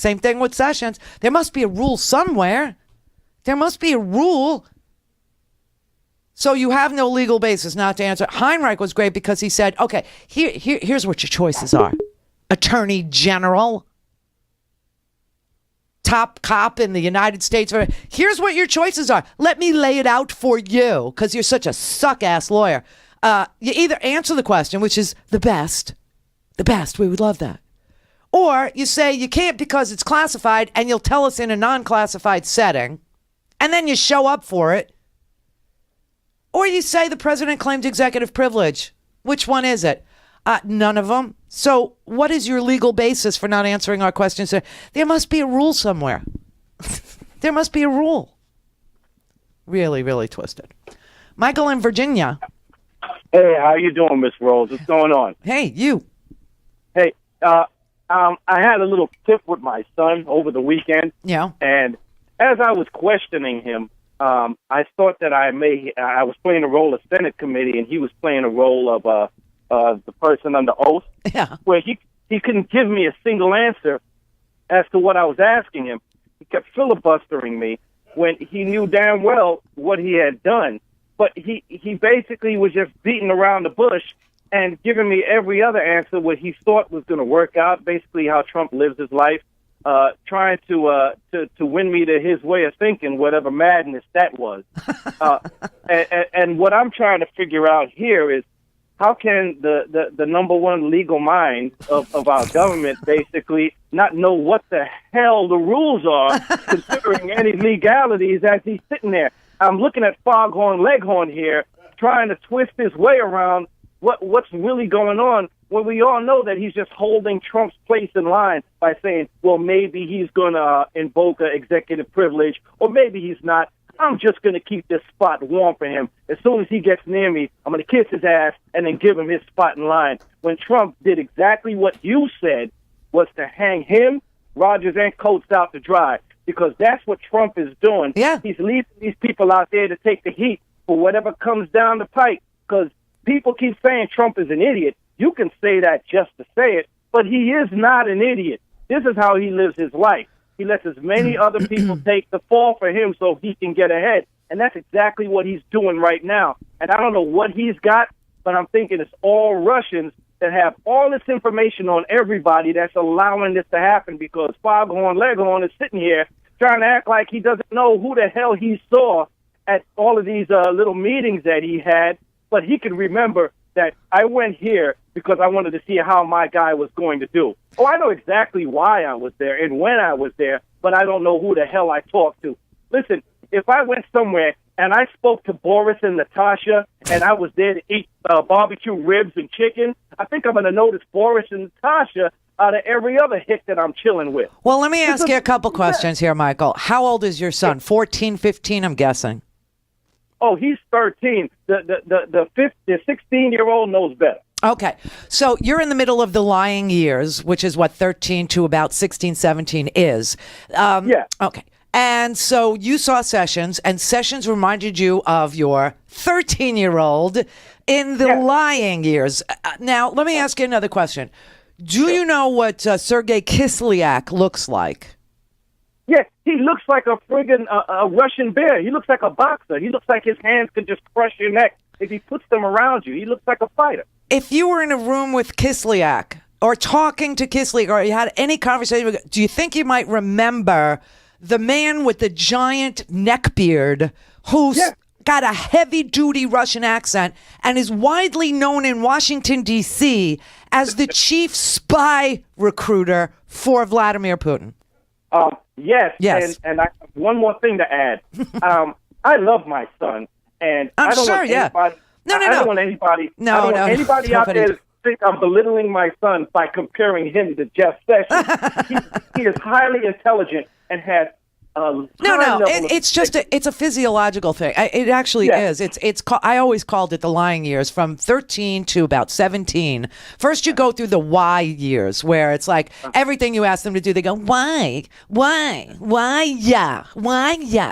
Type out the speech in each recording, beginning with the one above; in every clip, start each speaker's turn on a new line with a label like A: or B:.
A: Same thing with Sessions. There must be a rule somewhere. There must be a rule. So you have no legal basis not to answer. Heinrich was great because he said, okay, here's what your choices are. Attorney General, top cop in the United States. Here's what your choices are. Let me lay it out for you because you're such a suck-ass lawyer. You either answer the question, which is the best, we would love that. Or you say you can't because it's classified and you'll tell us in a non-classified setting, and then you show up for it. Or you say the president claimed executive privilege. Which one is it? None of them. So what is your legal basis for not answering our questions? There must be a rule somewhere. There must be a rule. Really, really twisted. Michael in Virginia.
B: Hey, how you doing, Miss Rose? What's going on?
A: Hey, you.
B: Hey, I had a little tiff with my son over the weekend.
A: Yeah.
B: And as I was questioning him, I thought that I was playing a role of Senate committee, and he was playing a role of the person under oath.
A: Yeah.
B: Where he couldn't give me a single answer as to what I was asking him. He kept filibustering me when he knew damn well what he had done. But he basically was just beating around the bush and giving me every other answer what he thought was going to work out, basically how Trump lives his life, trying to win me to his way of thinking, whatever madness that was. And what I'm trying to figure out here is how can the number one legal mind of our government basically not know what the hell the rules are, considering any legalities as he's sitting there. I'm looking at Foghorn Leghorn here, trying to twist his way around what's really going on, when we all know that he's just holding Trump's place in line by saying, well, maybe he's going to invoke an executive privilege, or maybe he's not. I'm just going to keep this spot warm for him. As soon as he gets near me, I'm going to kiss his ass and then give him his spot in line. When Trump did exactly what you said, was to hang him, Rogers, and Coates out to dry, because that's what Trump is doing.
A: Yeah.
B: He's leaving these people out there to take the heat for whatever comes down the pike, because people keep saying Trump is an idiot. You can say that just to say it, but he is not an idiot. This is how he lives his life. He lets as many other people take the fall for him so he can get ahead. And that's exactly what he's doing right now. And I don't know what he's got, but I'm thinking it's all Russians that have all this information on everybody that's allowing this to happen, because Foghorn Leghorn is sitting here trying to act like he doesn't know who the hell he saw at all of these little meetings that he had, but he can remember that I went here because I wanted to see how my guy was going to do. Oh, I know exactly why I was there and when I was there, but I don't know who the hell I talked to. Listen, if I went somewhere and I spoke to Boris and Natasha and I was there to eat barbecue ribs and chicken, I think I'm going to notice Boris and Natasha out of every other hick that I'm chilling with.
A: Well, let me ask you a couple questions here, Michael. How old is your son? 14, 15, I'm guessing.
B: Oh, he's 13. The 16-year-old knows better.
A: Okay. So you're in the middle of the lying years, which is what 13 to about 16, 17 is.
B: Yeah.
A: Okay. And so you saw Sessions, and Sessions reminded you of your 13-year-old in the lying years. Now, let me ask you another question. Do you know what Sergei Kislyak looks like?
B: Yeah, he looks like a friggin' a Russian bear. He looks like a boxer. He looks like his hands could just crush your neck if he puts them around you. He looks like a fighter.
A: If you were in a room with Kislyak or talking to Kislyak or you had any conversation, do you think you might remember the man with the giant neckbeard who's got a heavy-duty Russian accent and is widely known in Washington, D.C. as the chief spy recruiter for Vladimir Putin?
B: Yes. And I have one more thing to add. I love my son, and I don't want anybody. I don't want anybody out there to think I'm belittling my son by comparing him to Jeff Sessions. He is highly intelligent and has
A: No,
B: high level of
A: it's just it's a physiological thing. It actually
B: Yeah.
A: is. I always called it the lying years from 13 to about 17. First, you go through the why years, where it's like everything you ask them to do, they go why, yeah.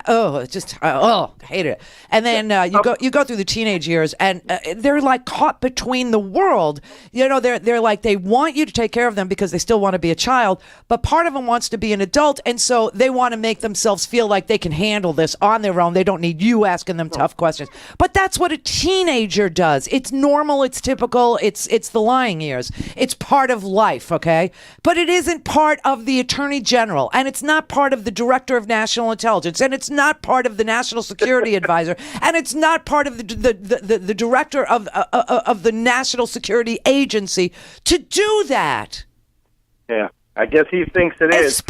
A: Oh, it's just I hated it. And then you go through the teenage years, and they're like caught between the world. You know, they're like they want you to take care of them because they still want to be a child, but part of them wants to be an adult, and so they want to make themselves feel like they can handle this on their own. They don't need you asking them tough questions. But that's what a teenager does. It's normal, it's typical, it's the lying years. It's part of life, okay? But it isn't part of the Attorney General, and it's not part of the Director of National Intelligence, and it's not part of the National Security Advisor, and it's not part of the Director of the National Security Agency to do that.
B: Yeah. I guess he thinks it is.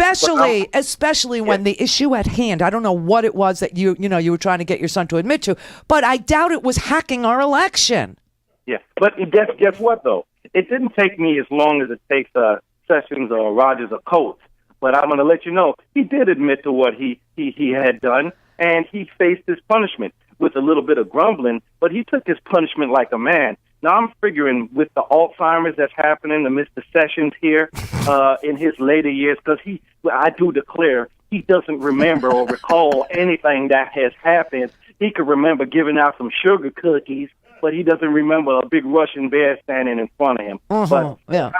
A: Especially when the issue at hand, I don't know what it was that you were trying to get your son to admit to, but I doubt it was hacking our election.
B: Yeah, but guess what though? It didn't take me as long as it takes Sessions or Rogers or Coates. But I'm going to let you know he did admit to what he had done, and he faced his punishment with a little bit of grumbling. But he took his punishment like a man. Now, I'm figuring with the Alzheimer's that's happening to Mr. Sessions here in his later years, because I do declare he doesn't remember or recall anything that has happened. He could remember giving out some sugar cookies, but he doesn't remember a big Russian bear standing in front of him.
A: Uh-huh,
B: But
A: yeah.